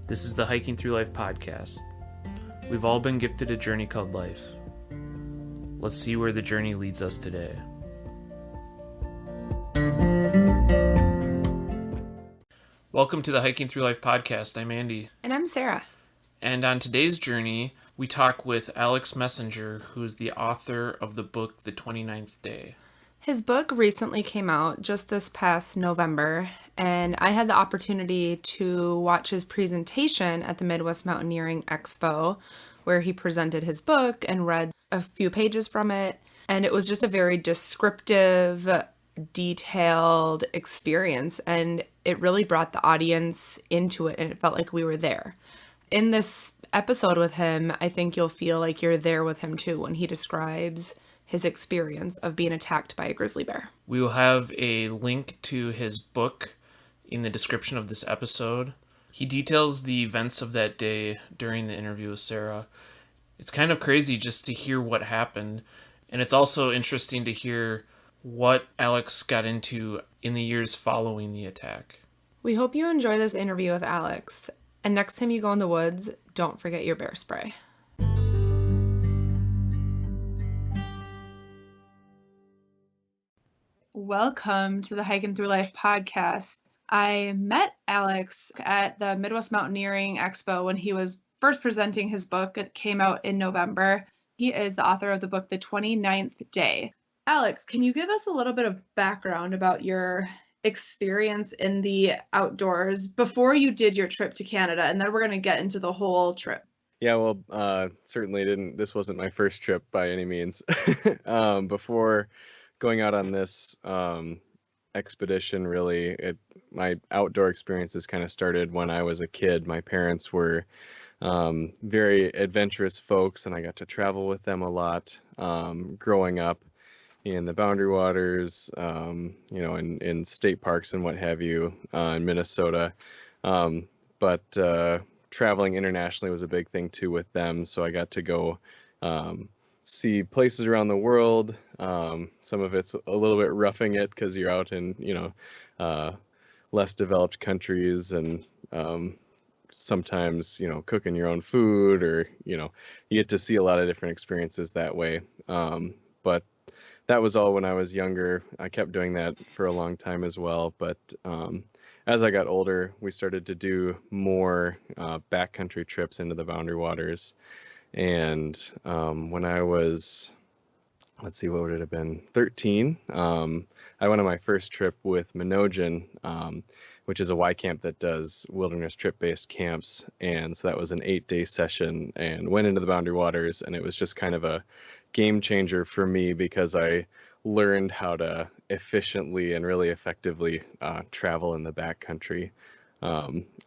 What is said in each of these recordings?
This is the Hiking Through Life podcast. We've all been gifted a journey called life. Let's see where the journey leads us today. Welcome to the Hiking Through Life podcast. I'm Andy. And I'm Sarah. And on today's journey, we talk with Alex Messenger, who is the author of the book, The 29th Day. His book recently came out just this past November, and I had the opportunity to watch his presentation at the Midwest Mountaineering Expo, where he presented his book and read a few pages from it. And it was just a very descriptive, detailed experience, and it really brought the audience into it, and it felt like we were there. In this episode with him, I think you'll feel like you're there with him too when he describes his experience of being attacked by a grizzly bear. We will have a link to his book in the description of this episode. He details the events of that day during the interview with Sarah. It's kind of crazy just to hear what happened, and it's also interesting to hear what Alex got into in the years following the attack. We hope you enjoy this interview with Alex, and next time you go in the woods, don't forget your bear spray. Welcome to the Hiking Through Life podcast. I met Alex at the Midwest Mountaineering Expo when he was first presenting his book. It came out in November. He is the author of the book, The 29th Day. Alex, can you give us a little bit of background about your experience in the outdoors before you did your trip to Canada? And then we're going to get into the whole trip. Yeah, well, certainly this wasn't my first trip by any means. Before going out on this expedition, really, my outdoor experiences kind of started when I was a kid. My parents were very adventurous folks, and I got to travel with them a lot growing up in the Boundary Waters, in state parks and what have you, in Minnesota. But traveling internationally was a big thing too with them, so I got to go see places around the world. Some of it's a little bit roughing it because you're out in, less developed countries, and sometimes, cooking your own food, or, you get to see a lot of different experiences that way. But that was all when I was younger. I kept doing that for a long time as well. But as I got older, we started to do more backcountry trips into the Boundary Waters. And when I was, what would it have been, 13, I went on my first trip with Minogen, which is a Y camp that does wilderness trip-based camps. And so that was an 8-day session, and went into the Boundary Waters, and it was just kind of a game changer for me because I learned how to efficiently and really effectively travel in the backcountry.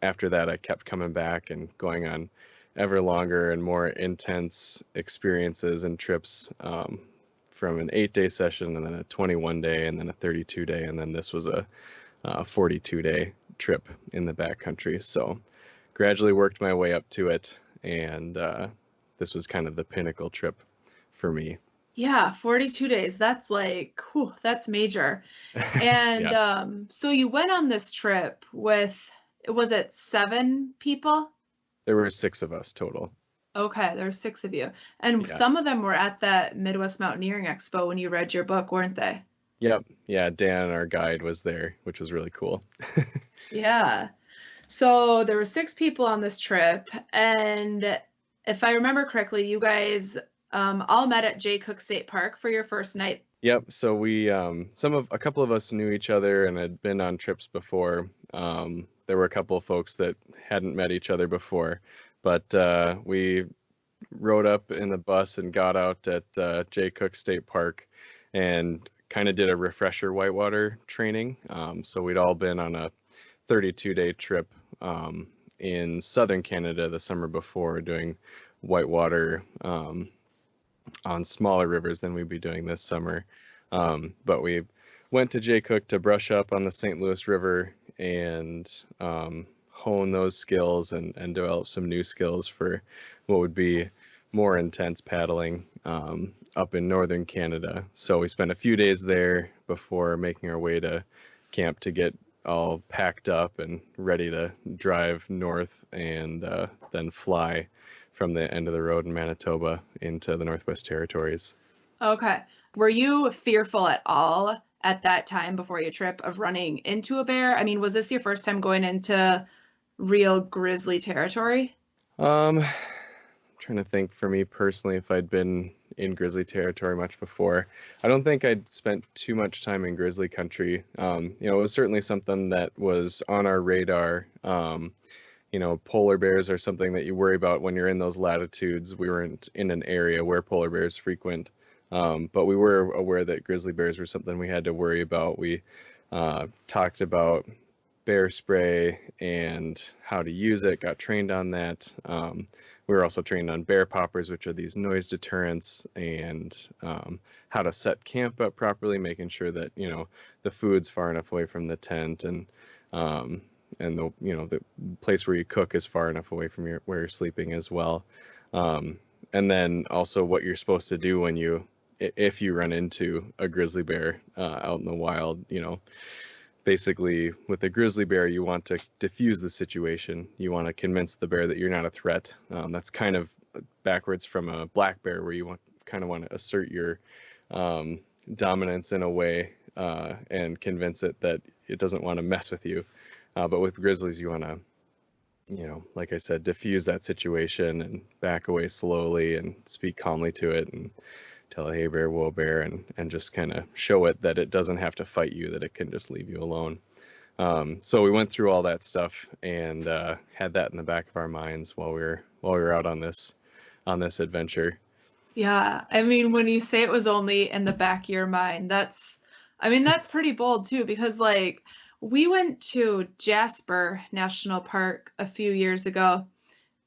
After that, I kept coming back and going on ever longer and more intense experiences and trips, from an 8-day session, and then a 21-day, and then a 32-day, and then this was a 42-day trip in the backcountry. So gradually worked my way up to it, and this was kind of the pinnacle trip for me. Yeah, 42 days. That's like, whew, that's major. And Yeah. So you went on this trip with, was it 7 people? There were 6 of us total. Okay, there were 6 of you. And Yeah. some of them were at that Midwest Mountaineering Expo when you read your book, weren't they? Yep. Yeah, Dan, our guide, was there, which was really cool. Yeah. So there were 6 people on this trip. And if I remember correctly, you guys all met at Jay Cook State Park for your first night. Yep. So we, a couple of us knew each other and had been on trips before. There were a couple of folks that hadn't met each other before, but we rode up in the bus and got out at Jay Cook State Park and kind of did a refresher whitewater training. So we'd all been on a 32-day trip in southern Canada the summer before, doing whitewater on smaller rivers than we'd be doing this summer. But we went to Jay Cook to brush up on the St. Louis River and hone those skills and develop some new skills for what would be more intense paddling up in northern Canada. So we spent a few days there before making our way to camp to get all packed up and ready to drive north and then fly from the end of the road in Manitoba into the Northwest Territories. Okay. Were you fearful at all at that time before your trip of running into a bear? I mean, was this your first time going into real grizzly territory? Trying to think for me personally if I'd been in grizzly territory much before. I don't think I'd spent too much time in grizzly country. It was certainly something that was on our radar. Polar bears are something that you worry about when you're in those latitudes. We weren't in an area where polar bears frequent, but we were aware that grizzly bears were something we had to worry about. We talked about bear spray and how to use it, got trained on that. We were also trained on bear poppers, which are these noise deterrents, and how to set camp up properly, making sure that the food's far enough away from the tent, and the place where you cook is far enough away from where you're sleeping as well. And then also what you're supposed to do if you run into a grizzly bear out in the wild. Basically, with a grizzly bear, you want to diffuse the situation. You want to convince the bear that you're not a threat. That's kind of backwards from a black bear, where you kind of want to assert your dominance in a way and convince it that it doesn't want to mess with you. But with grizzlies, you want to, like I said, diffuse that situation and back away slowly and speak calmly to it and tell it, hey bear, whoa bear, and just kind of show it that it doesn't have to fight you, that it can just leave you alone. So we went through all that stuff and had that in the back of our minds while we were out on this adventure. Yeah, I mean, when you say it was only in the back of your mind, that's pretty bold too, because like we went to Jasper National Park a few years ago,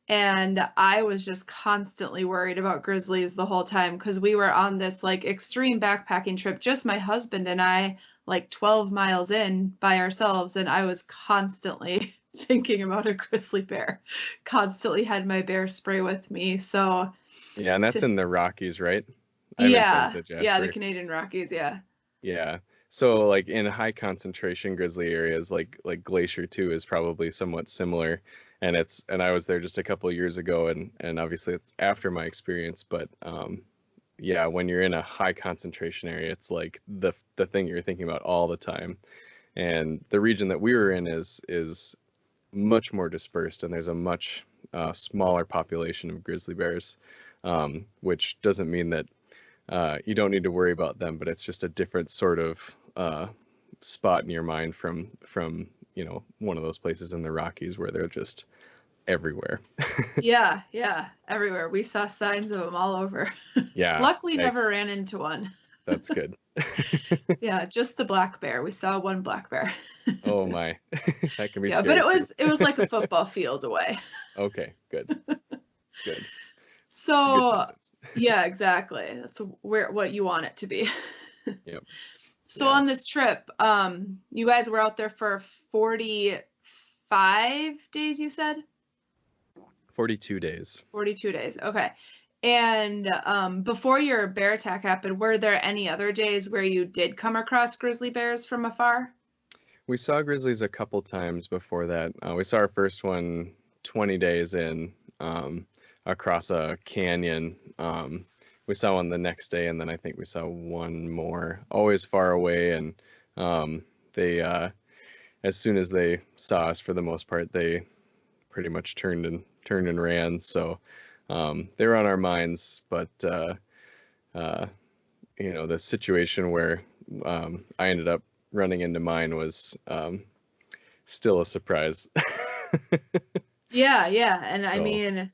and I was just constantly worried about grizzlies the whole time because we were on this like extreme backpacking trip, just my husband and I, like 12 miles in by ourselves, and I was constantly thinking about a grizzly bear, constantly had my bear spray with me. So yeah, and that's in the Rockies, right? Yeah, the Canadian Rockies, yeah. Yeah. So like in high concentration grizzly areas like Glacier 2 is probably somewhat similar, and I was there just a couple of years ago, and obviously it's after my experience, but yeah, when you're in a high concentration area, it's like the thing you're thinking about all the time. And the region that we were in is much more dispersed, and there's a much smaller population of grizzly bears, which doesn't mean that you don't need to worry about them, but it's just a different sort of spot in your mind from one of those places in the Rockies where they're just everywhere. Yeah, everywhere. We saw signs of them all over. Yeah. Luckily, never ran into one. That's good. Yeah, just the black bear. We saw one black bear. Oh my, that can be yeah, scary. But it was like a football field away. Okay, good. So yeah, exactly. That's what you want it to be. Yep. So on this trip, you guys were out there for 45 days, you said? 42 days. 42 days. Okay. And before your bear attack happened, were there any other days where you did come across grizzly bears from afar? We saw grizzlies a couple times before that. We saw our first one 20 days in across a canyon. We saw one the next day, and then I think we saw one more, always far away. And they, as soon as they saw us, for the most part, they pretty much turned and ran. So they were on our minds, but the situation where I ended up running into mine was still a surprise. Yeah, and So. I mean,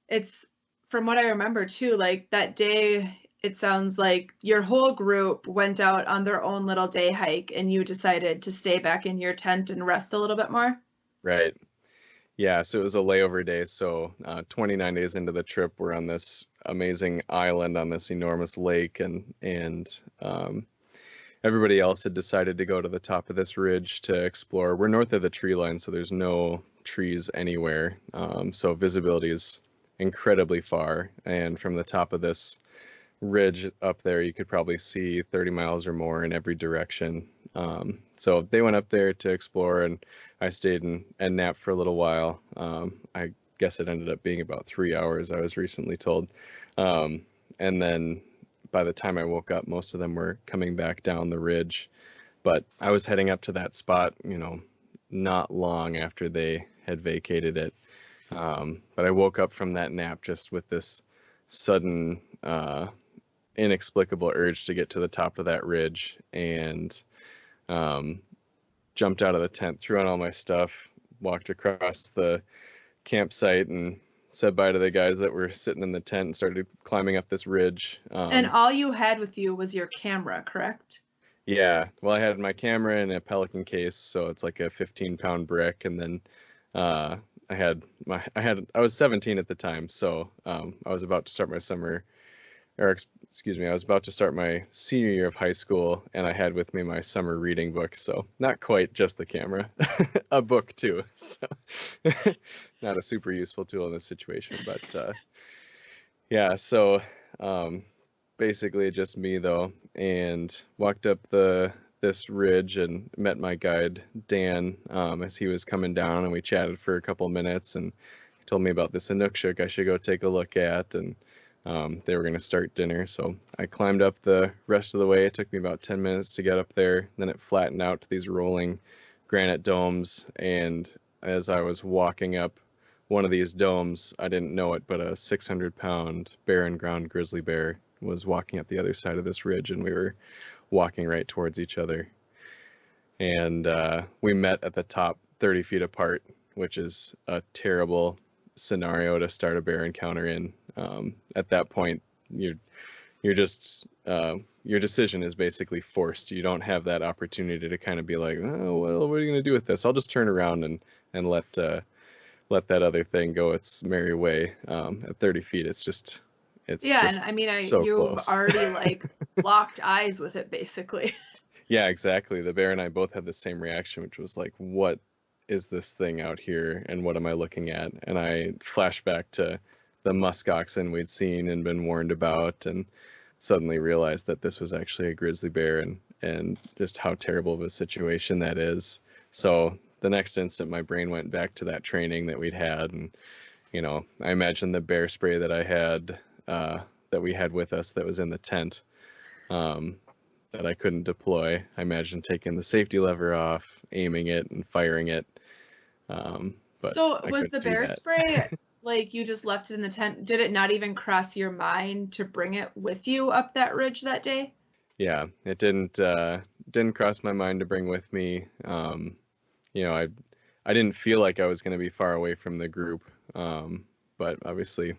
it's from what I remember too, like that day, it sounds like your whole group went out on their own little day hike and you decided to stay back in your tent and rest a little bit more. Right. Yeah, so it was a layover day. So 29 days into the trip, we're on this amazing island on this enormous lake, and everybody else had decided to go to the top of this ridge to explore. We're north of the tree line, so there's no trees anywhere. So visibility is incredibly far, and from the top of this ridge up there, you could probably see 30 miles or more in every direction. So they went up there to explore, and I stayed and napped for a little while. I guess it ended up being about 3 hours, I was recently told. And then by the time I woke up, most of them were coming back down the ridge. But I was heading up to that spot, not long after they had vacated it. But I woke up from that nap just with this sudden, inexplicable urge to get to the top of that ridge, and jumped out of the tent, threw on all my stuff, walked across the campsite, and said bye to the guys that were sitting in the tent, and started climbing up this ridge. And all you had with you was your camera, correct? Yeah, well, I had my camera in a Pelican case, so it's like a 15-pound brick, and then I was 17 at the time, so I was about to start my I was about to start my senior year of high school, and I had with me my summer reading book, so not quite just the camera, a book too, so not a super useful tool in this situation, but yeah, so basically just me though, and walked up this ridge and met my guide Dan as he was coming down, and we chatted for a couple minutes, and he told me about this Inukshuk I should go take a look at, and they were going to start dinner. So I climbed up the rest of the way. It took me about 10 minutes to get up there. Then it flattened out to these rolling granite domes, and as I was walking up one of these domes, I didn't know it, but a 600-pound barren ground grizzly bear was walking up the other side of this ridge, and we were walking right towards each other. And we met at the top 30 feet apart, which is a terrible scenario to start a bear encounter in. At that point, you're just your decision is basically forced. You don't have that opportunity to kind of be like, oh well, what are you going to do with this? I'll just turn around and let that other thing go its merry way. At 30 feet, it's yeah, just and I mean, so you've close. already like locked eyes with it basically. Yeah, exactly. The bear and I both had the same reaction, which was like, what is this thing out here, and what am I looking at? And I flashed back to the musk oxen we'd seen and been warned about, and suddenly realized that this was actually a grizzly bear, and just how terrible of a situation that is. So the next instant, my brain went back to that training that we'd had, and I imagined the bear spray that I had, that we had with us, that was in the tent, that I couldn't deploy. I imagined taking the safety lever off, aiming it, and firing it. But So I was couldn't the do bear that. spray like you just left it in the tent? Did it not even cross your mind to bring it with you up that ridge that day? Yeah, it didn't cross my mind to bring with me. I didn't feel like I was going to be far away from the group, but obviously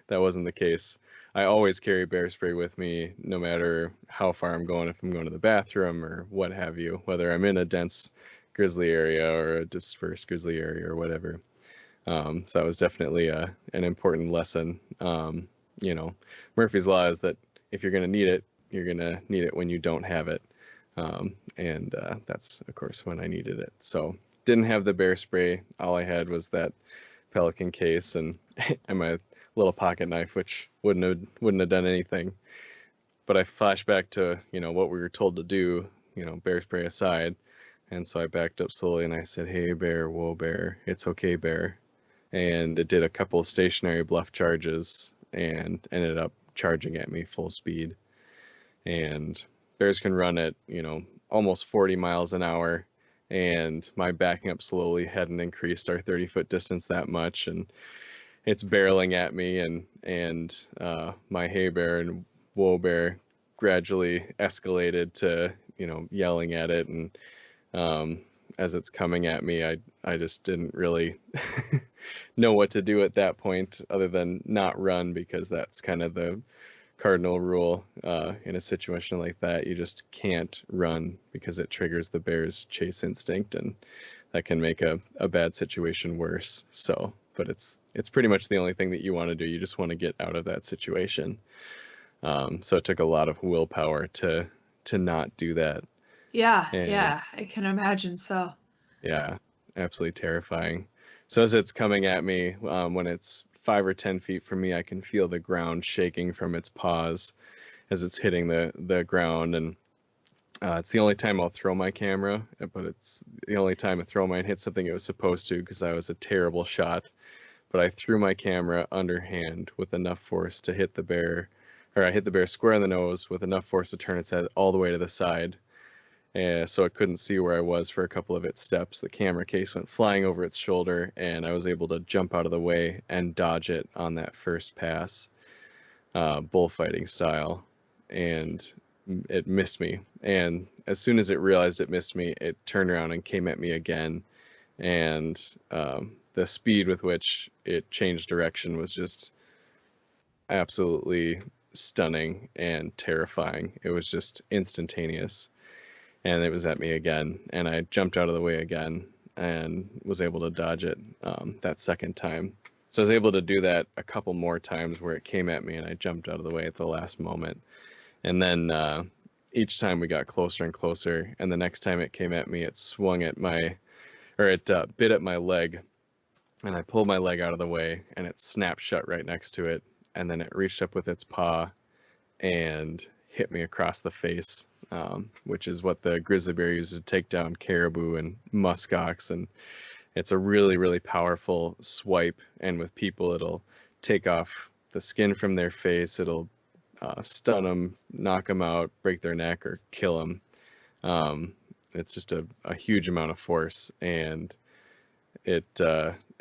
that wasn't the case. I always carry bear spray with me, no matter how far I'm going, if I'm going to the bathroom or what have you, whether I'm in a dense grizzly area or a dispersed grizzly area or whatever. So that was definitely an important lesson. Murphy's Law is that if you're going to need it, you're going to need it when you don't have it. And that's, of course, when I needed it. So didn't have the bear spray. All I had was that Pelican case and my little pocket knife, which wouldn't have done anything. But I flashed back to, what we were told to do, bear spray aside. And so I backed up slowly and I said, "Hey, bear, whoa, bear, it's okay, bear." And it did a couple of stationary bluff charges and ended up charging at me full speed. And bears can run at, almost 40 miles an hour. And my backing up slowly hadn't increased our 30-foot distance that much. And it's barreling at me, and my hey bear and whoa bear gradually escalated to, yelling at it. And as it's coming at me, I just didn't really know what to do at that point other than not run, because that's kind of the cardinal rule in a situation like that. You just can't run because it triggers the bear's chase instinct, and that can make a bad situation worse. So, but it's pretty much the only thing that you want to do. You just want to get out of that situation. So it took a lot of willpower to not do that. Yeah, And yeah, I can imagine so. yeah, absolutely terrifying. So as it's coming at me, when it's 5 or 10 feet from me, I can feel the ground shaking from its paws as it's hitting the ground. And it's the only time I'll throw my camera, but it's the only time a throw might hit something it was supposed to, because I was a terrible shot. But I threw my camera underhand with enough force to hit the bear, or I hit the bear square in the nose with enough force to turn its head all the way to the side. So it couldn't see where I was for a couple of its steps. The camera case went flying over its shoulder, and I was able to jump out of the way and dodge it on that first pass, bullfighting style. And it missed me. And as soon as it realized it missed me, it turned around and came at me again. And the speed with which it changed direction was just absolutely stunning and terrifying. It was just instantaneous. And it was at me again. And I jumped out of the way again and was able to dodge it that second time. So I was able to do that a couple more times where it came at me and I jumped out of the way at the last moment. And then each time we got closer and closer, and the next time it came at me, it swung at it bit at my leg, and I pulled my leg out of the way, and it snapped shut right next to it, and then it reached up with its paw and hit me across the face, which is what the grizzly bear uses to take down caribou and muskox, and it's a really, really powerful swipe, and with people, it'll take off the skin from their face, it'll stun them, knock them out, break their neck, or kill them. It's just a huge amount of force, and it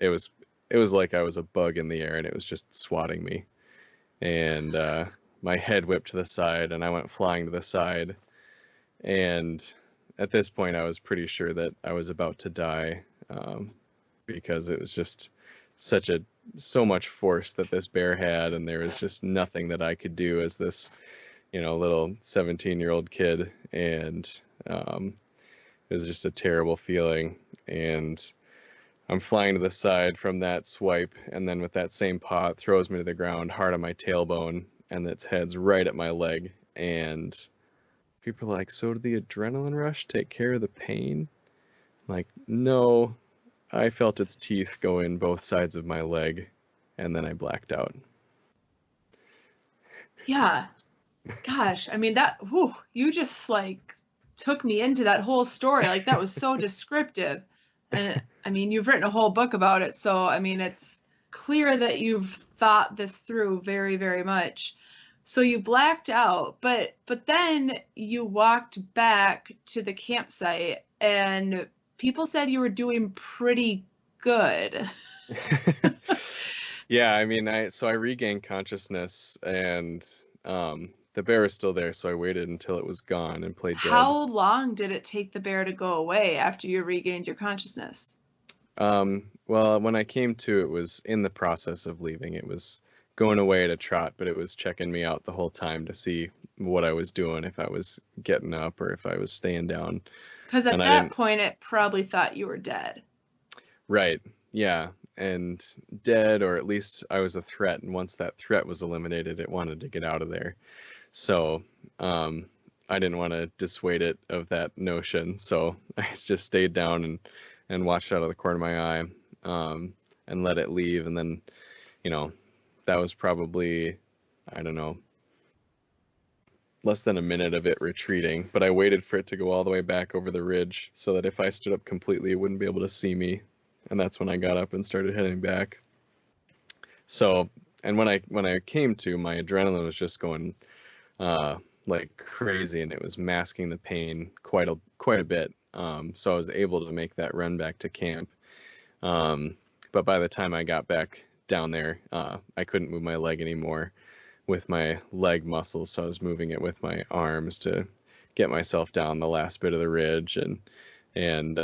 was like I was a bug in the air, and it was just swatting me. And my head whipped to the side, and I went flying to the side. And at this point, I was pretty sure that I was about to die, because it was just so much force that this bear had, and there was just nothing that I could do as this, little 17-year-old kid, and it was just a terrible feeling. And I'm flying to the side from that swipe, and then with that same paw, it throws me to the ground hard on my tailbone, and its head's right at my leg. And people are like, so did the adrenaline rush take care of the pain? I'm like, no. I felt its teeth go in both sides of my leg, and then I blacked out. Yeah. Gosh, I mean, you just took me into that whole story. Like, that was so descriptive. And I mean, you've written a whole book about it. So, I mean, it's clear that you've thought this through very, very much. So you blacked out, but then you walked back to the campsite, and people said you were doing pretty good. Yeah, I mean, I regained consciousness, and the bear was still there, so I waited until it was gone and played dead. How long did it take the bear to go away after you regained your consciousness? Well, when I came to, it was in the process of leaving. It was going away at a trot, but it was checking me out the whole time to see what I was doing, if I was getting up or if I was staying down. Because at that point, it probably thought you were dead. Right. Yeah. And dead, or at least I was a threat. And once that threat was eliminated, it wanted to get out of there. So I didn't want to dissuade it of that notion. So I just stayed down and watched out of the corner of my eye, and let it leave. And then, that was probably, I don't know, less than a minute of it retreating. But I waited for it to go all the way back over the ridge so that if I stood up completely, it wouldn't be able to see me. And that's when I got up and started heading back. So, and when I came to, my adrenaline was just going like crazy, and it was masking the pain quite a bit. So I was able to make that run back to camp. But by the time I got back down there, I couldn't move my leg anymore with my leg muscles, so I was moving it with my arms to get myself down the last bit of the ridge. And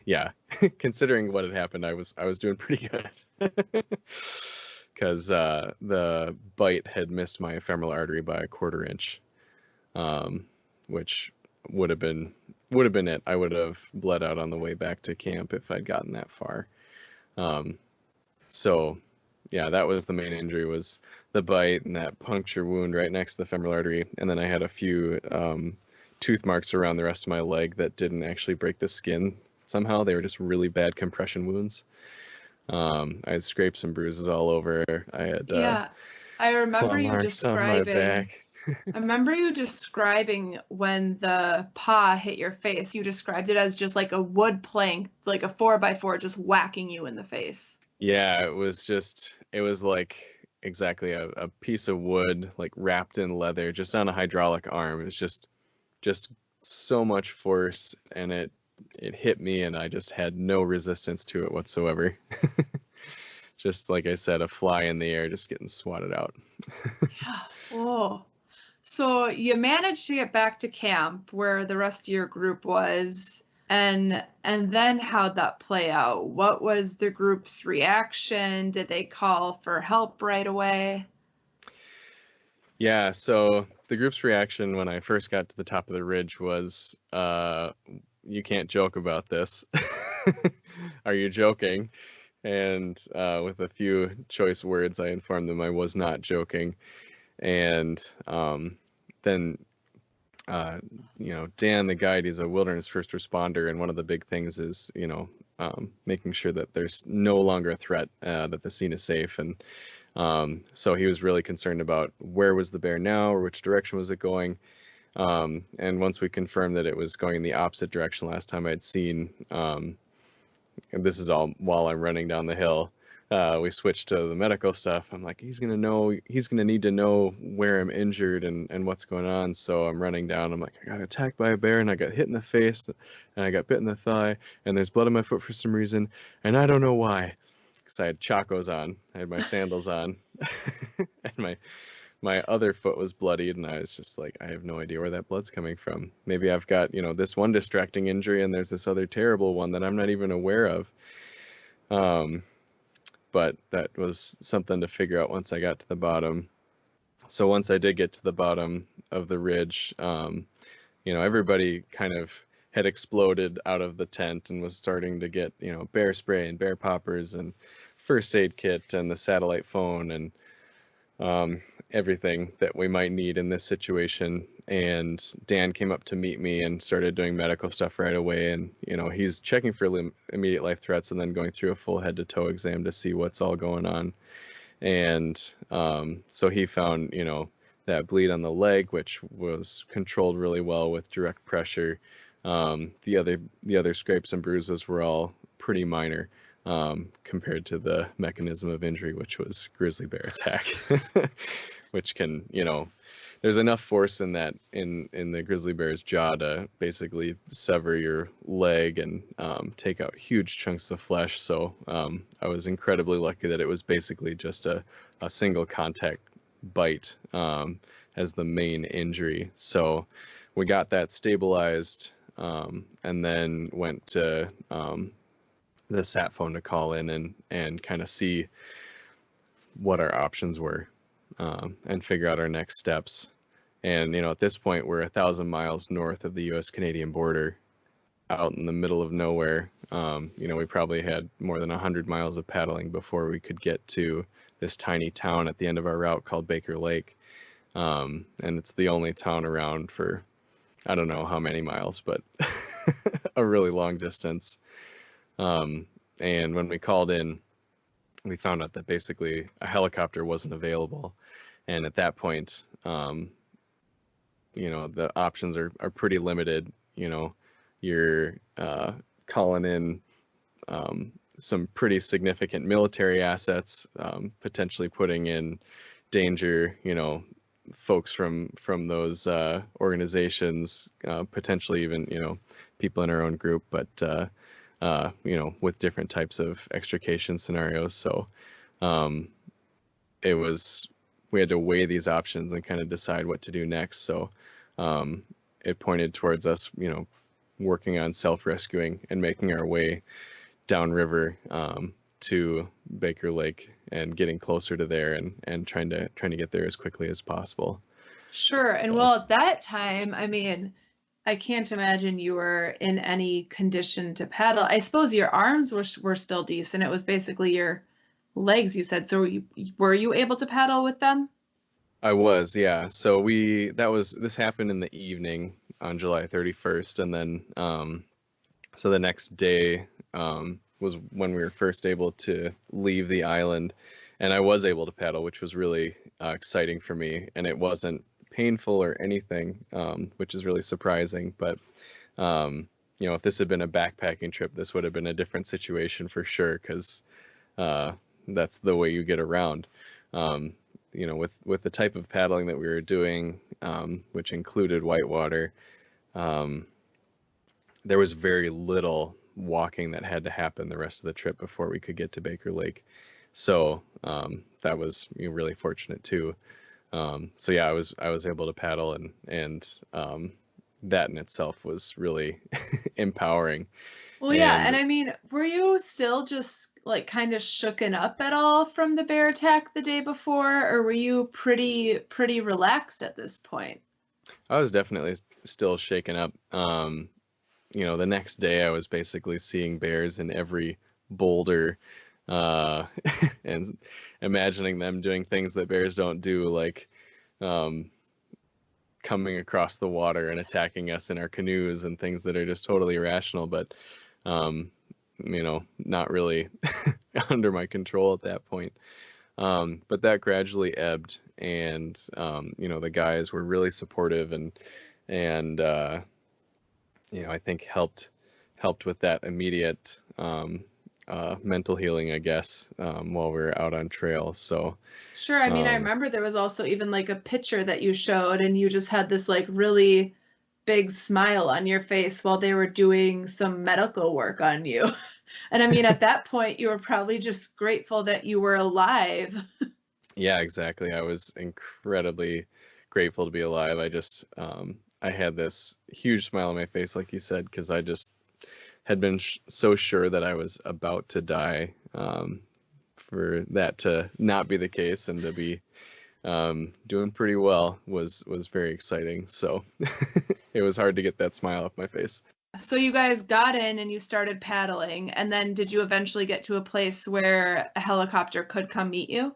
yeah, considering what had happened, I was doing pretty good. Because the bite had missed my femoral artery by a 1/4 inch, which would have been it. I would have bled out on the way back to camp if I'd gotten that far. So yeah, that was the main injury, was the bite and that puncture wound right next to the femoral artery. And then I had a few tooth marks around the rest of my leg that didn't actually break the skin somehow. They were just really bad compression wounds. I had scrapes and bruises all over. I had Yeah, I remember claw you marks on my describing. back. I remember you describing when the paw hit your face. You described it as just like a wood plank, like a 4x4 just whacking you in the face. Yeah, it was like exactly a piece of wood, like wrapped in leather, just on a hydraulic arm. It was just so much force, and it hit me, and I just had no resistance to it whatsoever. Just like I said, a fly in the air, just getting swatted out. Yeah. Whoa. So you managed to get back to camp where the rest of your group was, and then how'd that play out? What was the group's reaction? Did they call for help right away? Yeah, so the group's reaction when I first got to the top of the ridge was, you can't joke about this. Are you joking? And with a few choice words, I informed them I was not joking. And then, uh, Dan, the guide, he's a wilderness first responder, and one of the big things is, making sure that there's no longer a threat, that the scene is safe. And so he was really concerned about where was the bear now, or which direction was it going. And once we confirmed that it was going in the opposite direction last time I'd seen, and this is all while I'm running down the hill, we switched to the medical stuff. I'm like, he's gonna need to know where I'm injured and what's going on. So I'm running down. I'm like, I got attacked by a bear, and I got hit in the face, and I got bit in the thigh, and there's blood on my foot for some reason, and I don't know why. Because I had chacos on, I had my sandals on, and my other foot was bloodied, and I was just like, I have no idea where that blood's coming from. Maybe I've got, this one distracting injury, and there's this other terrible one that I'm not even aware of. But that was something to figure out once I got to the bottom. So once I did get to the bottom of the ridge, everybody kind of had exploded out of the tent and was starting to get, bear spray and bear poppers and first aid kit and the satellite phone and everything that we might need in this situation. And Dan came up to meet me and started doing medical stuff right away. And, he's checking for immediate life threats and then going through a full head to toe exam to see what's all going on. And so he found, that bleed on the leg, which was controlled really well with direct pressure. The other scrapes and bruises were all pretty minor. Compared to the mechanism of injury, which was grizzly bear attack, which can, there's enough force in that in the grizzly bear's jaw to basically sever your leg and take out huge chunks of flesh. So I was incredibly lucky that it was basically just a single contact bite as the main injury. So we got that stabilized and then went to the sat phone to call in and kind of see what our options were and figure out our next steps. And, at this point, we're 1,000 miles north of the U.S.-Canadian border, out in the middle of nowhere. We probably had more than 100 miles of paddling before we could get to this tiny town at the end of our route called Baker Lake. And it's the only town around for, I don't know how many miles, but a really long distance. And when we called in, we found out that basically a helicopter wasn't available. And at that point, the options are pretty limited. You're calling in some pretty significant military assets, potentially putting in danger, folks from those organizations, potentially even, people in our own group, but with different types of extrication scenarios. So we had to weigh these options and kind of decide what to do next. So it pointed towards us, working on self-rescuing and making our way downriver to Baker Lake and getting closer to there and trying to get there as quickly as possible. Sure. And well, at that time, I mean, I can't imagine you were in any condition to paddle. I suppose your arms were still decent. It was basically your legs, you said. So were you able to paddle with them? I was, yeah. So this happened in the evening on July 31st, and then so the next day was when we were first able to leave the island, and I was able to paddle, which was really exciting for me, and it wasn't painful or anything, which is really surprising. But if this had been a backpacking trip, this would have been a different situation for sure, because that's the way you get around. With the type of paddling that we were doing, which included whitewater, there was very little walking that had to happen the rest of the trip before we could get to Baker Lake. So that was really fortunate too. So yeah, I was able to paddle, and that in itself was really empowering. Well, yeah, and I mean, were you still just like kind of shooken up at all from the bear attack the day before, or were you pretty relaxed at this point? I was definitely still shaken up. The next day I was basically seeing bears in every boulder, and imagining them doing things that bears don't do, like coming across the water and attacking us in our canoes and things that are just totally irrational, but not really under my control at that point. But that gradually ebbed, and the guys were really supportive, and I think helped with that immediate mental healing, I guess, while we were out on trail. So sure. I mean, I remember there was also even like a picture that you showed, and you just had this like really big smile on your face while they were doing some medical work on you. And I mean, at that point, you were probably just grateful that you were alive. Yeah, exactly. I was incredibly grateful to be alive. I had this huge smile on my face, like you said, because I just had been so sure that I was about to die. For that to not be the case and to be doing pretty well was very exciting. So it was hard to get that smile off my face. So you guys got in and you started paddling, and then did you eventually get to a place where a helicopter could come meet you?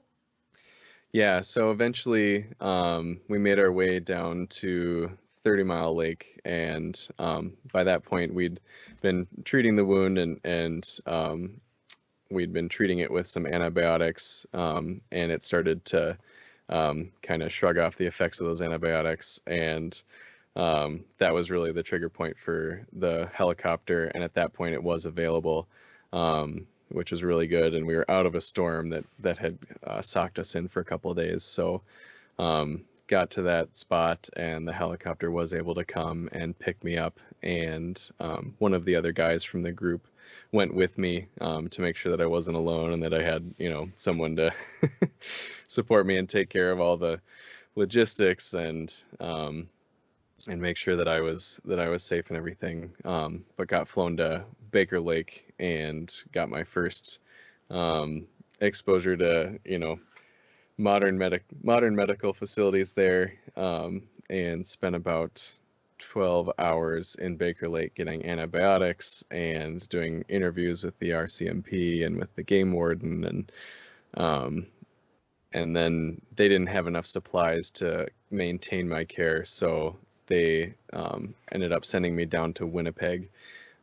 Yeah, so eventually we made our way down to 30 Mile Lake, and by that point we'd been treating the wound, and we'd been treating it with some antibiotics, and it started to kind of shrug off the effects of those antibiotics, and that was really the trigger point for the helicopter, and at that point it was available, which was really good, and we were out of a storm that had socked us in for a couple of days. So got to that spot, and the helicopter was able to come and pick me up, and one of the other guys from the group went with me to make sure that I wasn't alone, and that I had someone to support me and take care of all the logistics, and make sure that I was safe and everything. But got flown to Baker Lake and got my first exposure to modern medical facilities there, and spent about 12 hours in Baker Lake getting antibiotics and doing interviews with the RCMP and with the game warden, and then they didn't have enough supplies to maintain my care, so they ended up sending me down to Winnipeg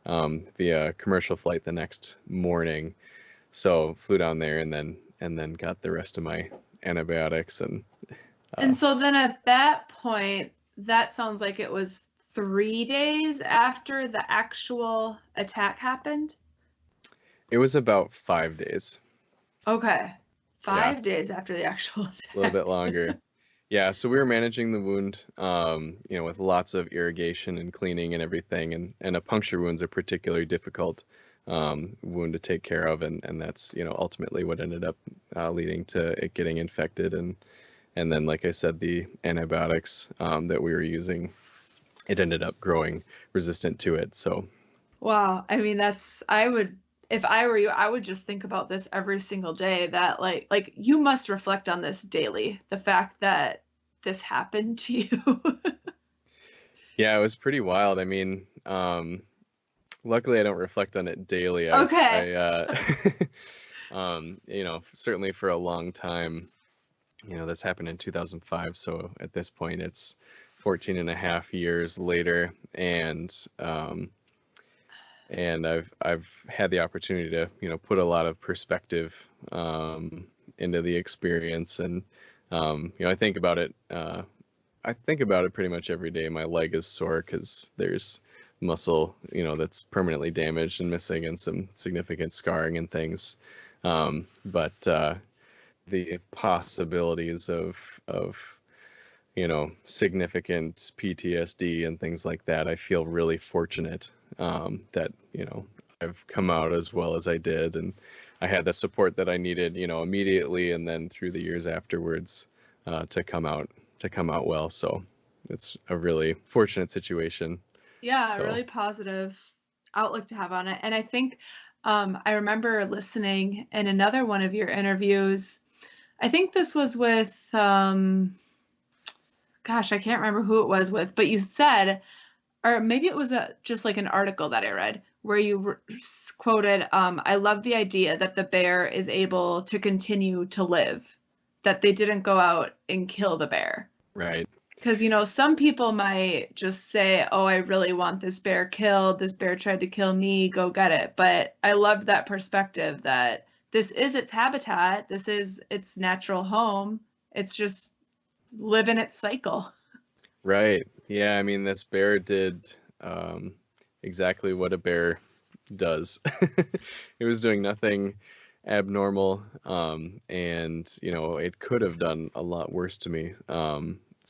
via commercial flight the next morning. So flew down there, and then got the rest of my antibiotics, and so then at that point, that sounds like it was 3 days after the actual attack happened. It was about 5 days. Okay, 5 days after the actual attack. A little bit longer. Yeah, so we were managing the wound, with lots of irrigation and cleaning and everything, and a puncture wound's a particularly difficult wound to take care of, and that's ultimately what ended up leading to it getting infected, and then, like I said, the antibiotics that we were using, it ended up growing resistant to it. So wow, I mean, if I were you, I would just think about this every single day, that like you must reflect on this daily, the fact that this happened to you. Yeah, it was pretty wild. I mean, luckily I don't reflect on it daily. Okay. Certainly for a long time, this happened in 2005. So at this point it's 14 and a half years later. And, and I've had the opportunity to, put a lot of perspective into the experience, and I think about it. I think about it pretty much every day. My leg is sore because there's muscle, that's permanently damaged and missing, and some significant scarring and things. But the possibilities of significant PTSD and things like that, I feel really fortunate that I've come out as well as I did, and I had the support that I needed, immediately, and then through the years afterwards to come out well. So it's a really fortunate situation. Yeah, a So really positive outlook to have on it. And I think I remember listening in another one of your interviews. I think this was with, gosh, I can't remember who it was with, but you said, or maybe it was just like an article that I read where you quoted, I love the idea that the bear is able to continue to live, that they didn't go out and kill the bear. right. Because, some people might just say, oh, I really want this bear killed. This bear tried to kill me. Go get it. But I loved that perspective that this is its habitat. This is its natural home. It's just living its cycle. Right. Yeah, I mean, this bear did exactly what a bear does. It was doing nothing abnormal, and it could have done a lot worse to me.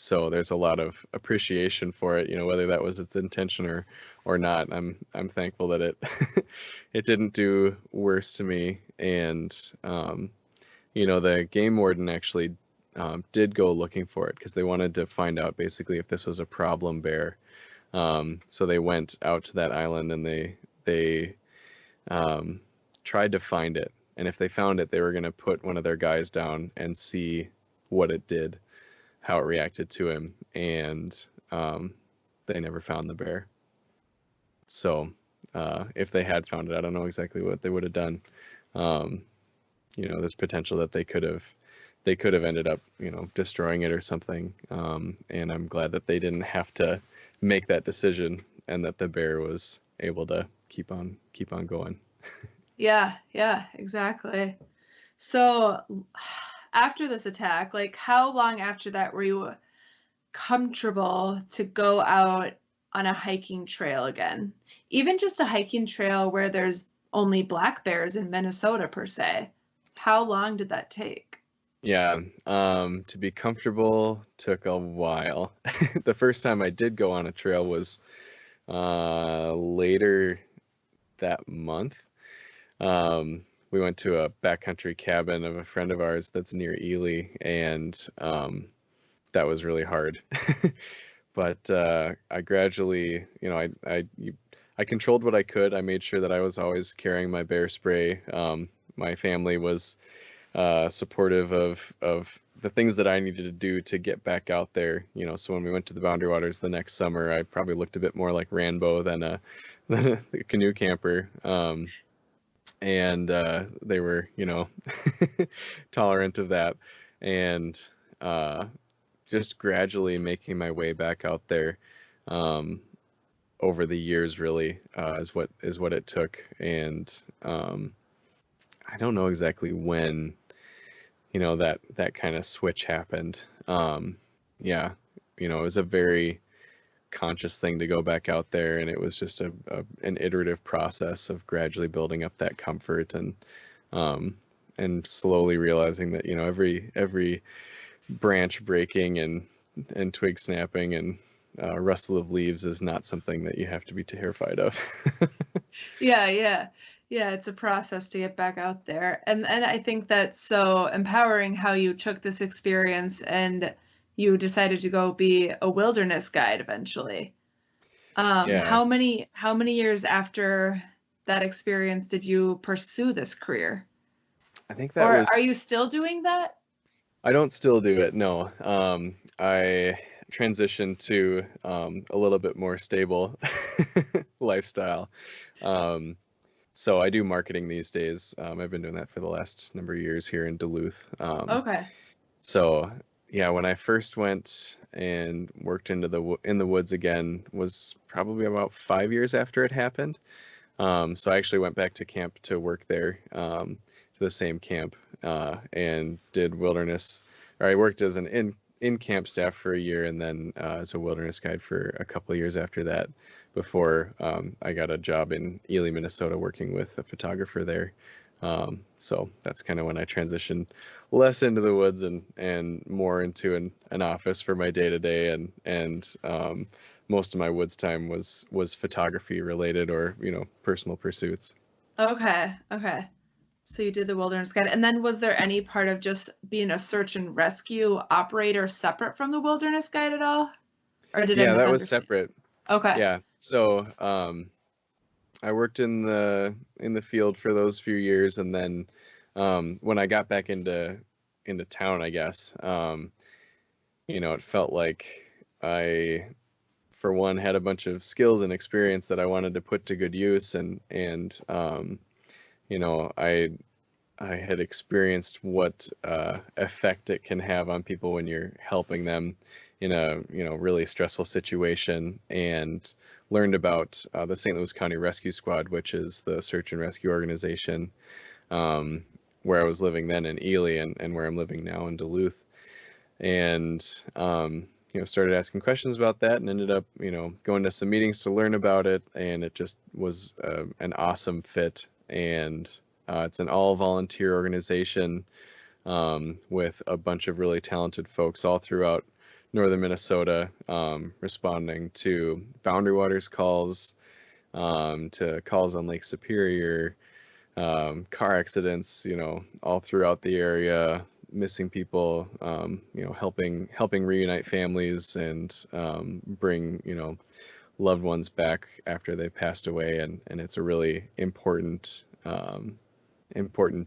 So there's a lot of appreciation for it, whether that was its intention or not. I'm thankful that it it didn't do worse to me. And the game warden actually did go looking for it because they wanted to find out basically if this was a problem bear. So they went out to that island, and they tried to find it. And if they found it, they were going to put one of their guys down and see what it did, how it reacted to him. And they never found the bear. So if they had found it, I don't know exactly what they would have done. There's potential that they could have ended up, destroying it or something. And I'm glad that they didn't have to make that decision, and that the bear was able to keep on going. Yeah, exactly. So after this attack, like how long after that were you comfortable to go out on a hiking trail again? Even just a hiking trail where there's only black bears in Minnesota per se. How long did that take? Yeah, to be comfortable took a while. The first time I did go on a trail was later that month. We went to a backcountry cabin of a friend of ours that's near Ely, and that was really hard. But I gradually, I controlled what I could. I made sure that I was always carrying my bear spray. My family was supportive of the things that I needed to do to get back out there. So when we went to the Boundary Waters the next summer, I probably looked a bit more like Rambo than a canoe camper. And they were, tolerant of that, and just gradually making my way back out there over the years really is what it took. And I don't know exactly when that kind of switch happened. Yeah, it was a very conscious thing to go back out there, and it was just an iterative process of gradually building up that comfort, and slowly realizing that every branch breaking and twig snapping and rustle of leaves is not something that you have to be terrified of. Yeah, it's a process to get back out there. And I think that's so empowering how you took this experience and you decided to go be a wilderness guide eventually. Yeah, How many years after that experience did you pursue this career? I think Or that was. are you still doing that? I don't still do it, no. I transitioned to a little bit more stable lifestyle. So I do marketing these days. I've been doing that for the last number of years here in Duluth. Okay. So yeah, when I first went and worked in the woods again was probably about 5 years after it happened. So I actually went back to camp to work there, the same camp, and did wilderness, or I worked as an in-camp staff for a year, and then as a wilderness guide for a couple of years after that, before I got a job in Ely, Minnesota, working with a photographer there. So that's kind of when I transitioned less into the woods and more into an office for my day-to-day, and most of my woods time was photography related, or personal pursuits. Okay. So you did the wilderness guide. And then was there any part of just being a search and rescue operator separate from the wilderness guide at all? Or did I Yeah, that was misunderstand? separate. Okay. Yeah. So I worked in the field for those few years, and then when I got back into town, I guess, it felt like I, for one, had a bunch of skills and experience that I wanted to put to good use, and I had experienced what effect it can have on people when you're helping them in a really stressful situation, and learned about the St. Louis County Rescue Squad, which is the search and rescue organization, where I was living then in Ely, and where I'm living now in Duluth, and started asking questions about that, and ended up going to some meetings to learn about it, and it just was an awesome fit. And it's an all-volunteer organization with a bunch of really talented folks all throughout northern Minnesota, responding to Boundary Waters calls, to calls on Lake Superior, car accidents, all throughout the area, missing people, helping reunite families, and bring loved ones back after they passed away, and it's a really important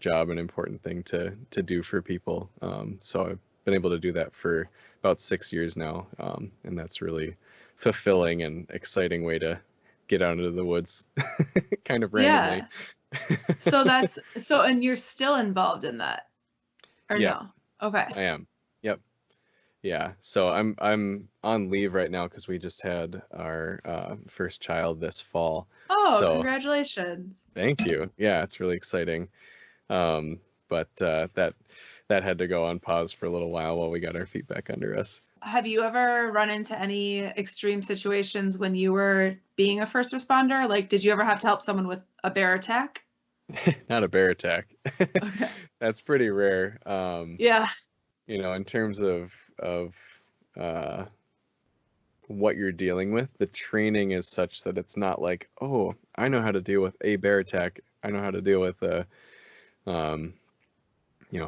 job and important thing to do for people. So I've been able to do that for about 6 years now, and that's really fulfilling and exciting way to get out into the woods, kind of randomly. Yeah. And you're still involved in that, or Yeah, no? Okay. I am. Yep. Yeah. So I'm on leave right now because we just had our first child this fall. Oh, So congratulations. thank you. Yeah, it's really exciting. But that had to go on pause for a little while we got our feet back under us. Have you ever run into any extreme situations when you were being a first responder? Like, did you ever have to help someone with a bear attack? Not a bear attack. Okay. That's pretty rare. Yeah. In terms of what you're dealing with, the training is such that it's not like, oh, I know how to deal with a bear attack. I know how to deal with a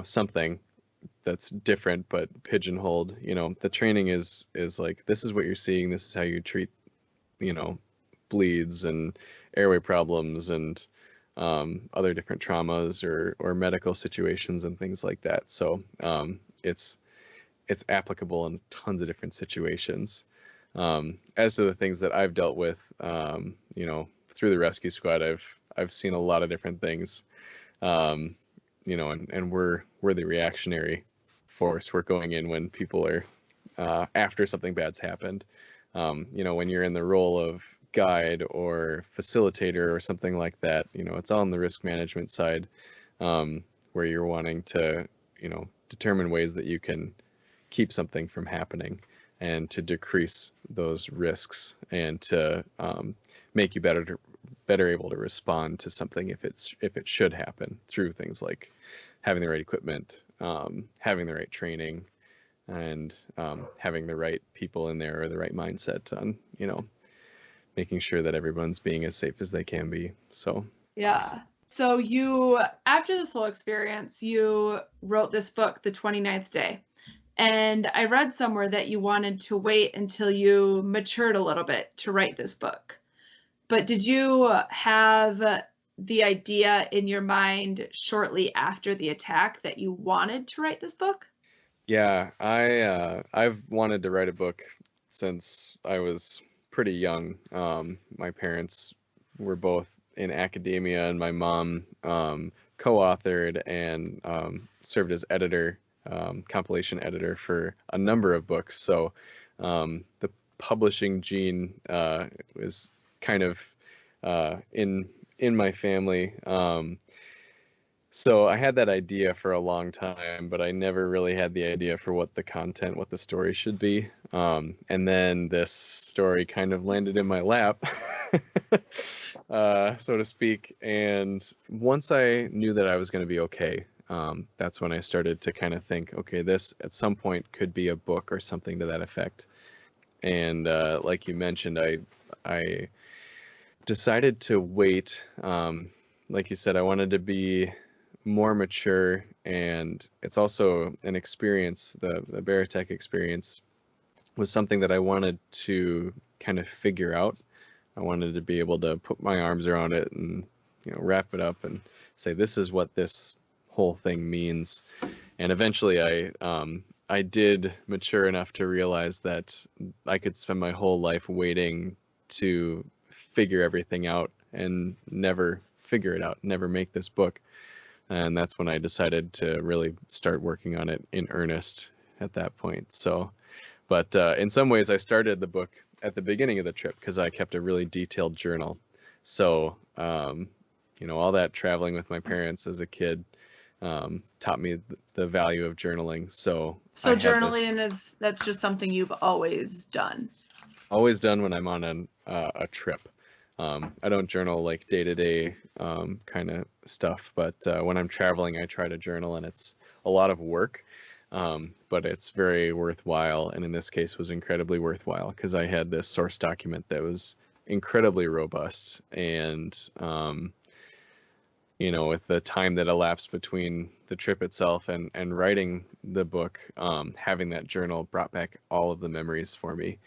something that's different but pigeonholed. The training is like, this is what you're seeing, this is how you treat bleeds and airway problems and other different traumas or medical situations and things like that. So it's applicable in tons of different situations. As to the things that I've dealt with, through the rescue squad, I've seen a lot of different things. And we're the reactionary force. We're going in when people are after something bad's happened. When you're in the role of guide or facilitator or something like that, it's all on the risk management side, where you're wanting to determine ways that you can keep something from happening and to decrease those risks, and to make you better able to respond to something if it should happen, through things like having the right equipment, having the right training, and having the right people in there, or the right mindset on making sure that everyone's being as safe as they can be. So Yeah. So you, after this whole experience, you wrote this book, The 29th Day. And I read somewhere that you wanted to wait until you matured a little bit to write this book. But did you have the idea in your mind shortly after the attack that you wanted to write this book? Yeah, I've wanted to write a book since I was pretty young. My parents were both in academia, and my mom co-authored and served as editor, compilation editor for a number of books. So the publishing gene is kind of in my family. So I had that idea for a long time, but I never really had the idea for what the content, what the story should be. And then this story kind of landed in my lap, so to speak. And once I knew that I was going to be okay, that's when I started to kind of think, okay, this at some point could be a book or something to that effect. And like you mentioned, I decided to wait. Like you said, I wanted to be more mature, and it's also an experience. The Bear Attack experience was something that I wanted to kind of figure out. I wanted to be able to put my arms around it and, wrap it up and say, this is what this whole thing means. And eventually I did mature enough to realize that I could spend my whole life waiting to figure everything out and never figure it out, never make this book. And that's when I decided to really start working on it in earnest at that point. So, but in some ways I started the book at the beginning of the trip because I kept a really detailed journal. So, all that traveling with my parents as a kid taught me the value of journaling. So journaling that's just something you've always done. Always done when I'm on a trip. I don't journal like day-to-day kind of stuff, but when I'm traveling, I try to journal, and it's a lot of work, but it's very worthwhile, and in this case was incredibly worthwhile because I had this source document that was incredibly robust, and with the time that elapsed between the trip itself and writing the book, having that journal brought back all of the memories for me.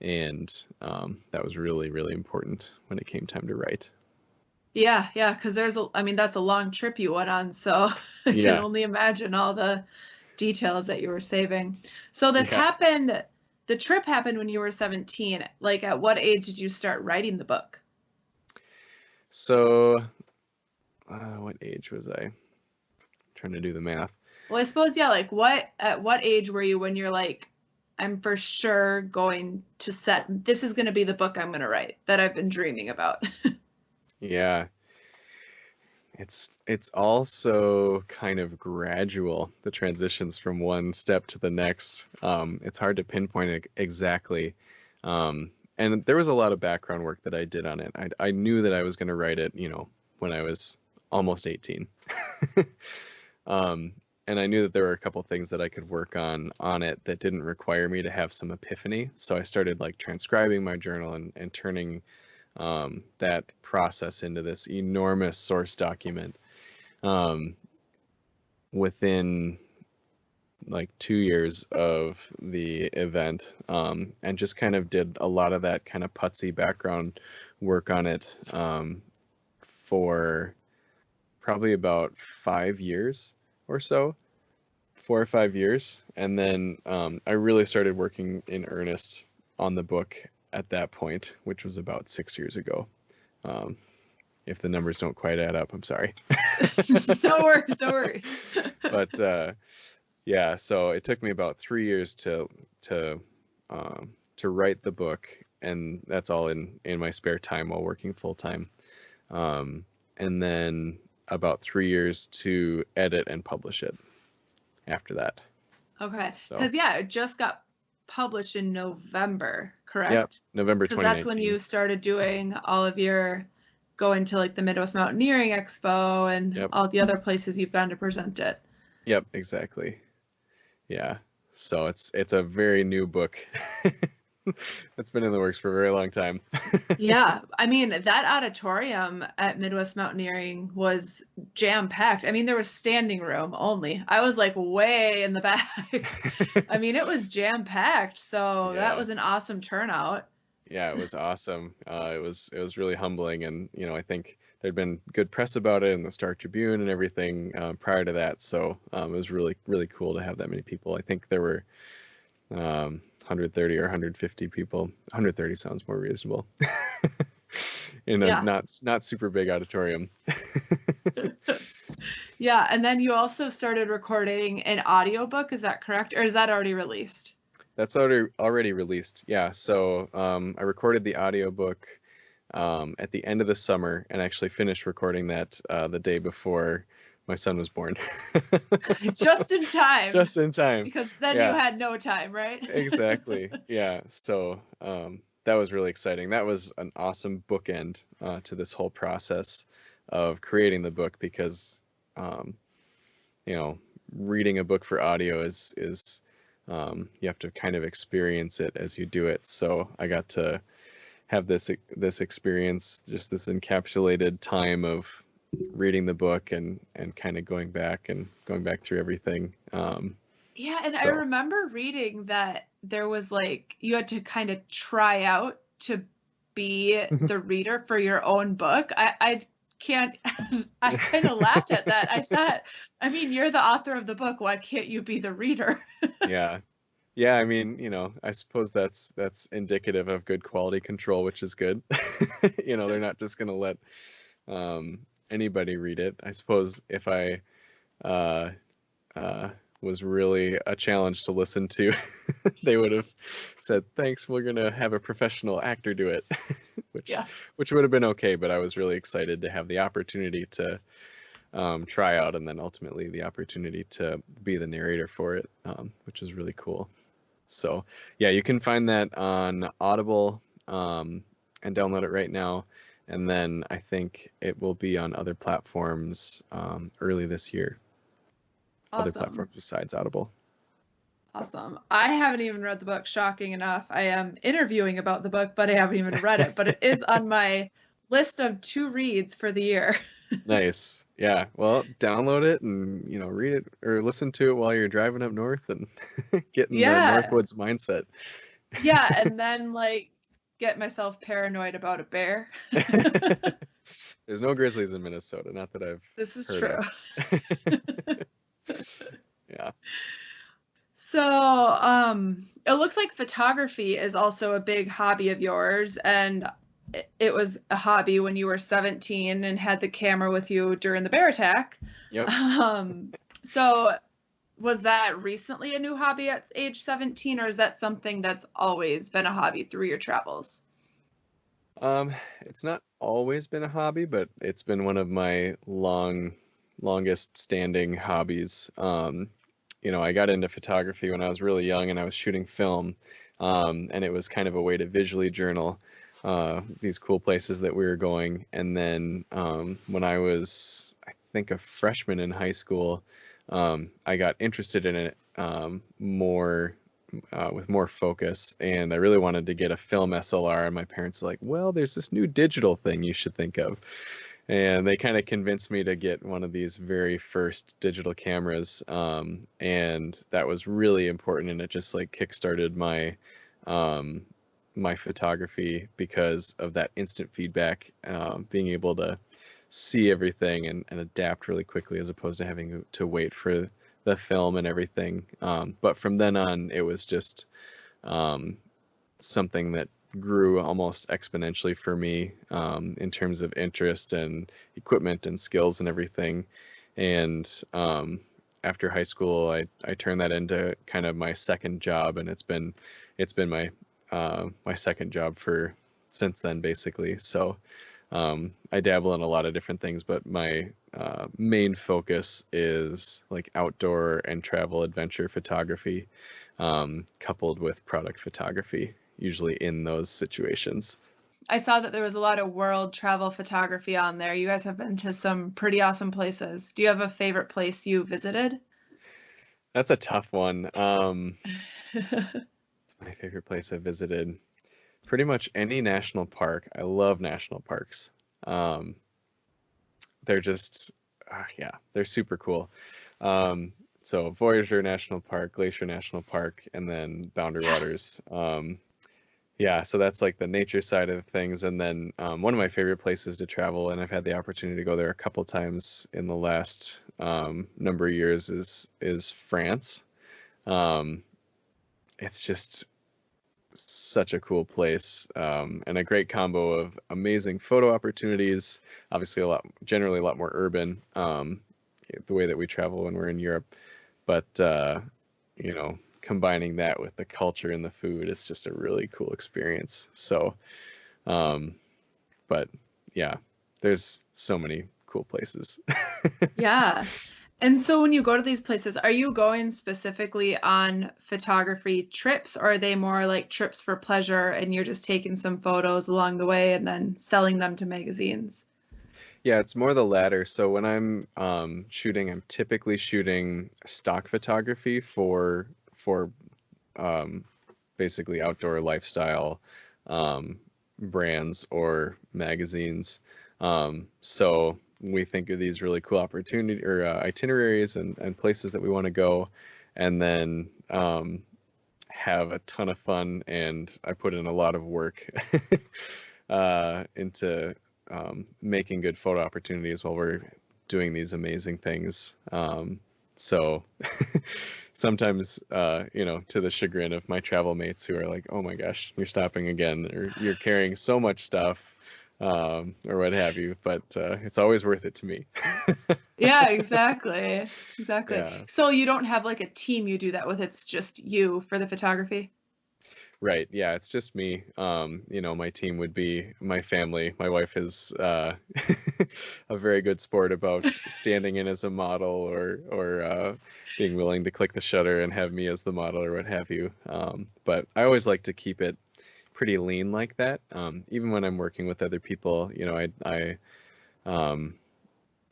And that was really, really important when it came time to write. Yeah, because that's a long trip you went on, so I can only imagine all the details that you were saving. So the trip happened when you were 17. Like, at what age did you start writing the book? So, what age was I? I'm trying to do the math. Well, I suppose, at what age were you when you're like, I'm for sure going to this is going to be the book I'm going to write that I've been dreaming about? Yeah. It's also kind of gradual, the transitions from one step to the next. It's hard to pinpoint it exactly. And there was a lot of background work that I did on it. I knew that I was going to write it, when I was almost 18. And I knew that there were a couple things that I could work on it that didn't require me to have some epiphany. So I started like transcribing my journal and turning that process into this enormous source document within like 2 years of the event, and just kind of did a lot of that kind of putsy background work on it for probably about 5 years or so, 4 or 5 years. And then I really started working in earnest on the book at that point, which was about 6 years ago. If the numbers don't quite add up, I'm sorry. No worries. But yeah, so it took me about 3 years to write the book, and that's all in my spare time while working full time. And then about 3 years to edit and publish it after that. Okay. Because it just got published in November, correct? Yep, November 2019. Because that's when you started doing all of your going to like the Midwest Mountaineering Expo and all the other places you've gone to present it. Yep, exactly. Yeah. So it's a very new book. It's been in the works for a very long time. Yeah. I mean, that auditorium at Midwest Mountaineering was jam-packed. I mean, there was standing room only. I was like way in the back. I mean, it was jam-packed. So that was an awesome turnout. Yeah, it was awesome. It was really humbling. And, I think there'd been good press about it in the Star Tribune and everything prior to that. So it was really, really cool to have that many people. I think there were 130 or 150 people. 130 sounds more reasonable. In a not super big auditorium. Yeah, and then you also started recording an audiobook, is that correct? Or is that already released? That's already released, yeah. So I recorded the audiobook at the end of the summer, and actually finished recording that the day before my son was born. Just in time. Just in time. Because then Yeah. you had no time, right? Exactly. Yeah. So that was really exciting. That was an awesome bookend to this whole process of creating the book, because you know, reading a book for audio is you have to kind of experience it as you do it. So I got to have this experience, just this encapsulated time of reading the book and kind of going back through everything. Yeah, and I So remember reading that there was like you had to kind of try out to be the reader for your own book. I can't I kind of laughed at that. I thought, I mean, you're the author of the book. Why can't you be the reader? yeah. Yeah, I mean, you know, I suppose that's indicative of good quality control, which is good. You know, they're not just gonna let anybody read it. I suppose if I uh, was really a challenge to listen to, they would have said, "Thanks, we're gonna have a professional actor do it," which Yeah. which would have been okay. But I was really excited to have the opportunity to try out, and then ultimately the opportunity to be the narrator for it, which is really cool. So yeah, you can find that on Audible and download it right now. And then I think it will be on other platforms early this year. Other Awesome. platforms besides Audible. Awesome. I haven't even read the book, shocking enough. I am interviewing about the book, but I haven't even read it. But it is on my list of 2 reads for the year. Nice. Yeah. Well, download it and, you know, read it or listen to it while you're driving up north and get in the Yeah. Northwoods mindset. Yeah, and then like get myself paranoid about a bear. There's no grizzlies in Minnesota, not that I've This is heard true. of. Yeah. So, it looks like photography is also a big hobby of yours, and it was a hobby when you were 17 and had the camera with you during the bear attack. Yep. So was that recently a new hobby at age 17, or is that something that's always been a hobby through your travels? It's not always been a hobby, but it's been one of my longest standing hobbies. You know, I got into photography when I was really young and I was shooting film. And it was kind of a way to visually journal these cool places that we were going. And then when I was, I think, a freshman in high school, I got interested in it more with more focus, and I really wanted to get a film SLR, and my parents were like, well, there's this new digital thing you should think of. And they kind of convinced me to get one of these very first digital cameras, and that was really important, and it just like kickstarted my my photography because of that instant feedback, being able to see everything and adapt really quickly as opposed to having to wait for the film and everything. But from then on, it was just something that grew almost exponentially for me in terms of interest and equipment and skills and everything. And after high school, I turned that into kind of my second job, and it's been my my second job for since then, basically. So I dabble in a lot of different things, but my main focus is like outdoor and travel adventure photography, coupled with product photography, usually in those situations. I saw that there was a lot of world travel photography on there. You guys have been to some pretty awesome places. Do you have a favorite place you visited? That's a tough one. It's my favorite place I visited. Pretty much any national park. I love national parks. Um, they're just, yeah, they're super cool. So Voyager National Park, Glacier National Park, and then Boundary Waters. Yeah, so that's like the nature side of things. And then one of my favorite places to travel, and I've had the opportunity to go there a couple times in the last number of years, is France. It's just such a cool place, and a great combo of amazing photo opportunities. Obviously, generally a lot more urban, the way that we travel when we're in Europe. But you know, combining that with the culture and the food is just a really cool experience. So But yeah, there's so many cool places. Yeah. And so when you go to these places, are you going specifically on photography trips, or are they more like trips for pleasure and you're just taking some photos along the way and then selling them to magazines? Yeah, it's more the latter. So when I'm shooting, I'm typically shooting stock photography for um, basically outdoor lifestyle brands or magazines. So we think of these really cool opportunity or itineraries and places that we want to go, and then have a ton of fun. And I put in a lot of work into making good photo opportunities while we're doing these amazing things. So sometimes, to the chagrin of my travel mates who are like, "Oh my gosh, you're stopping again," or "You're carrying so much stuff," or what have you. But it's always worth it to me. Yeah, exactly. Exactly. Yeah. So you don't have like a team you do that with, it's just you for the photography? Right. Yeah, it's just me. My team would be my family. My wife is a very good sport about standing in as a model or being willing to click the shutter and have me as the model or what have you. But I always like to keep it pretty lean like that. Even when I'm working with other people, um,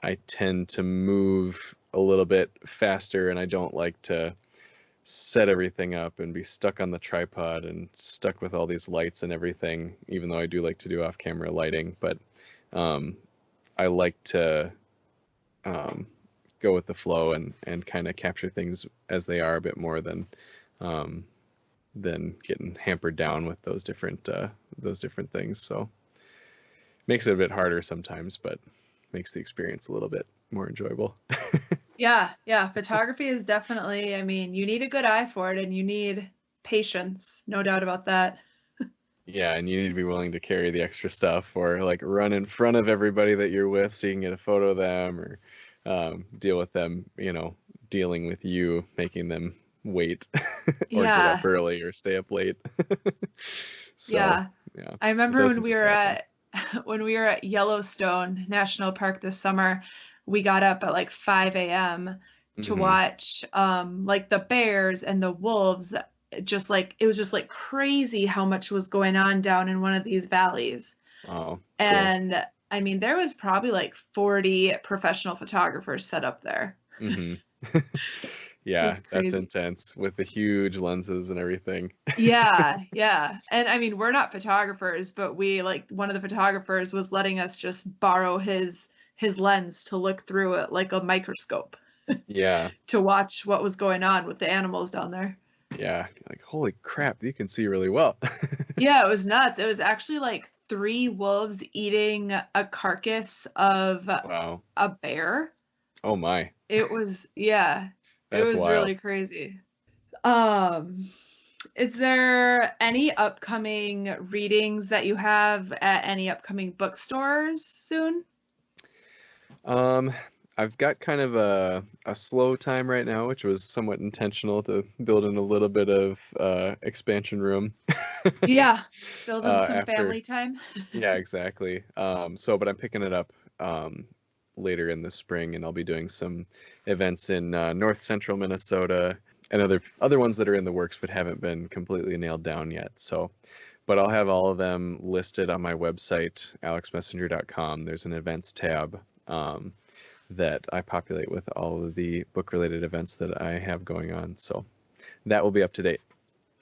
I tend to move a little bit faster, and I don't like to set everything up and be stuck on the tripod and stuck with all these lights and everything, even though I do like to do off-camera lighting. But um, I like to go with the flow and kind of capture things as they are a bit more um, than getting hampered down with those different things. So makes it a bit harder sometimes, but makes the experience a little bit more enjoyable. Yeah, yeah. Photography is definitely, I mean, you need a good eye for it and you need patience, no doubt about that. Yeah, and you need to be willing to carry the extra stuff or like run in front of everybody that you're with so you can get a photo of them, or deal with them, dealing with you, making them wait or get up Yeah, early or stay up late. So, yeah. yeah, I it remember when doesn't we just were happen. at when we were at Yellowstone National Park this summer, we got up at like 5 a.m. to Hmm. watch like the bears and the wolves. Just like it was just like crazy how much was going on down in one of these valleys. Oh, cool. And I mean, there was probably like 40 professional photographers set up there. Hmm. It Yeah, was that's crazy. intense with the huge lenses and everything. Yeah, yeah. And I mean, we're not photographers, but we like one of the photographers was letting us just borrow his lens to look through it like a microscope Yeah, to watch what was going on with the animals down there. yeah. Like, holy crap, you can see really well. Yeah, it was nuts. It was actually like three wolves eating a carcass of Wow. a bear. Oh my, It was, yeah, it that's was wild. really crazy. Um, is there any upcoming readings that you have at any upcoming bookstores soon? Um, I've got kind of a slow time right now, which was somewhat intentional to build in a little bit of expansion room. Yeah, build in some After, family time. yeah, exactly. But I'm picking it up later in the spring, and I'll be doing some events in north central Minnesota and other ones that are in the works but haven't been completely nailed down yet. So, but I'll have all of them listed on my website, alexmessenger.com. There's an events tab. That I populate with all of the book-related events that I have going on. So that will be up to date.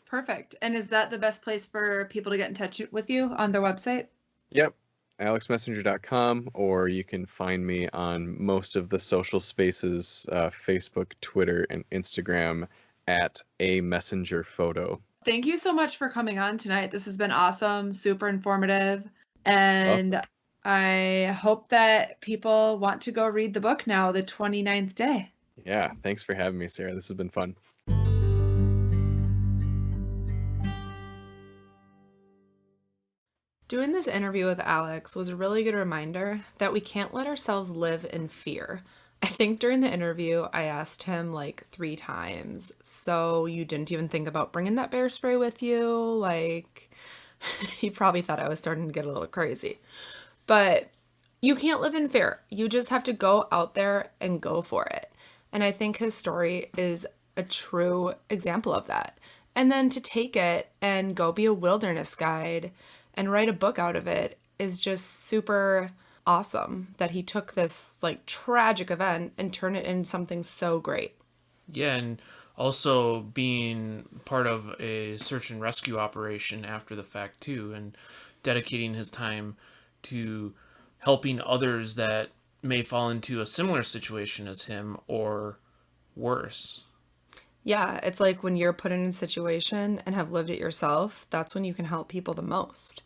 Perfect. And is that the best place for people to get in touch with you on their website? Yep, alexmessenger.com, or you can find me on most of the social spaces, Facebook, Twitter, and Instagram at a messenger photo. Thank you so much for coming on tonight. This has been awesome, super informative, Awesome. and I hope that people want to go read the book now, the 29th day. Yeah, thanks for having me, Sarah. This has been fun. Doing this interview with Alex was a really good reminder that we can't let ourselves live in fear. I think during the interview, I asked him like 3 times, so you didn't even think about bringing that bear spray with you? Like, he probably thought I was starting to get a little crazy. But you can't live in fear. You just have to go out there and go for it. And I think his story is a true example of that. And then to take it and go be a wilderness guide and write a book out of it is just super awesome that he took this like tragic event and turned it into something so great. Yeah, and also being part of a search and rescue operation after the fact too, and dedicating his time to helping others that may fall into a similar situation as him or worse. Yeah, it's like when you're put in a situation and have lived it yourself, that's when you can help people the most.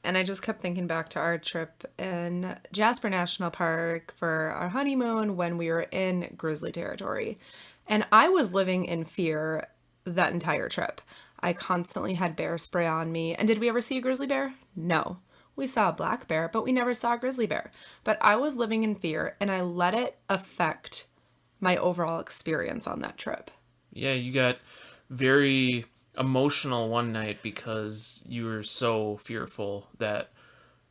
And I just kept thinking back to our trip in Jasper National Park for our honeymoon when we were in grizzly territory. And I was living in fear that entire trip. I constantly had bear spray on me. And did we ever see a grizzly bear? No. We saw a black bear, but we never saw a grizzly bear. But I was living in fear, and I let it affect my overall experience on that trip. Yeah, you got very emotional one night because you were so fearful that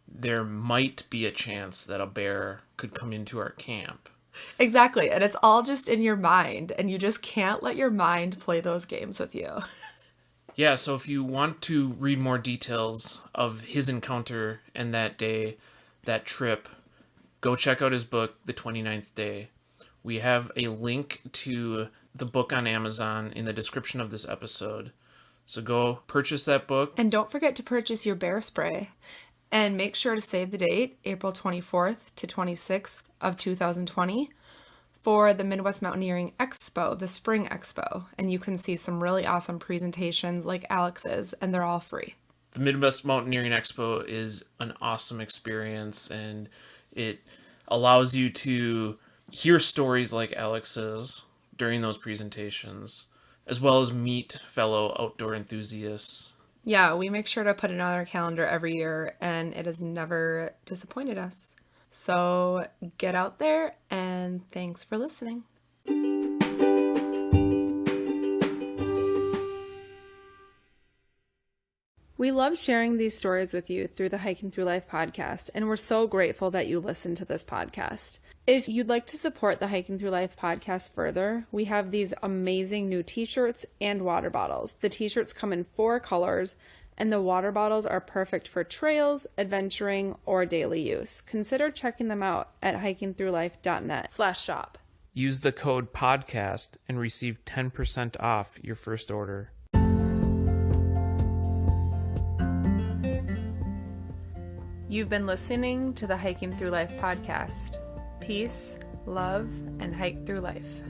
there might be a chance that a bear could come into our camp. Exactly. And it's all just in your mind, and you just can't let your mind play those games with you. Yeah, so if you want to read more details of his encounter and that day, that trip, go check out his book, The 29th Day. We have a link to the book on Amazon in the description of this episode. So go purchase that book. And don't forget to purchase your bear spray. And make sure to save the date, April 24th to 26th of 2020, for the Midwest Mountaineering Expo, the Spring Expo. And you can see some really awesome presentations like Alex's, and they're all free. The Midwest Mountaineering Expo is an awesome experience, and it allows you to hear stories like Alex's during those presentations, as well as meet fellow outdoor enthusiasts. Yeah, we make sure to put it on our calendar every year, and it has never disappointed us. So get out there, and thanks for listening. We love sharing these stories with you through the Hiking Through Life podcast, and we're so grateful that you listen to this podcast. If you'd like to support the Hiking Through Life podcast further, we have these amazing new t-shirts and water bottles. The t-shirts come in 4 colors, and the water bottles are perfect for trails, adventuring, or daily use. Consider checking them out at hikingthroughlife.net/shop. Use the code PODCAST and receive 10% off your first order. You've been listening to the Hiking Through Life podcast. Peace, love, and hike through life.